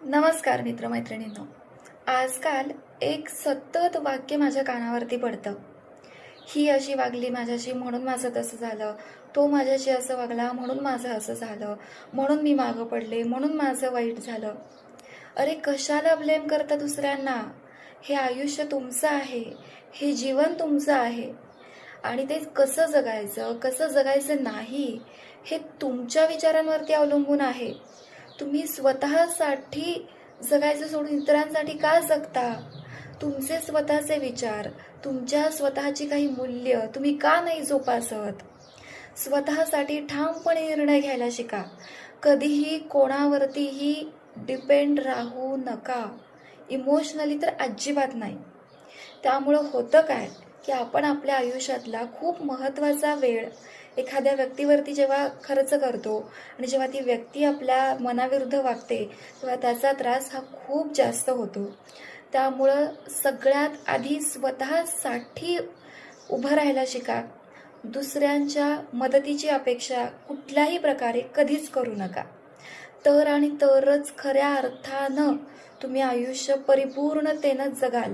नमस्कार मित्रमैत्रिणींनो. आजकाल एक सतत वाक्य माझ्या कानावरती पडतं. ही अशी वागली माझ्याशी म्हणून माझं तसं झालं. तो माझ्याशी असं वागला म्हणून माझं असं झालं. म्हणून मी मागं पडले, म्हणून माझं वाईट झालं. अरे कशाला ब्लेम करता दुसऱ्यांना? हे आयुष्य तुमचं आहे. हे जीवन तुमचं आहे. आणि ते कसं जगायचं, कसं जगायचं नाही, हे तुमच्या विचारांवरती अवलंबून आहे. तुम्ही स्वतःसाठी जगायचं सोडून इतरांसाठी का जगता? तुमचे स्वतःचे विचार, तुमच्या स्वतःची काही मूल्य तुम्ही का नाही जोपासत? स्वतःसाठी ठामपणे निर्णय घ्यायला शिका. कधीही कोणावरतीही डिपेंड राहू नका. इमोशनली तर अजिबात नाही. त्यामुळं होतं काय, की आपण आपल्या आयुष्यातला खूप महत्त्वाचा वेळ एखाद्या व्यक्तीवरती जेव्हा खर्च करतो आणि जेव्हा ती व्यक्ती आपल्या मनाविरुद्ध वागते, तेव्हा त्याचा त्रास हा खूप जास्त होतो. त्यामुळं सगळ्यात आधी स्वतःसाठी उभं राहायला शिका. दुसऱ्यांच्या मदतीची अपेक्षा कुठल्याही प्रकारे कधीच करू नका. तर आणि तरच खऱ्या अर्थानं तुम्ही आयुष्य परिपूर्णतेनं जगाल.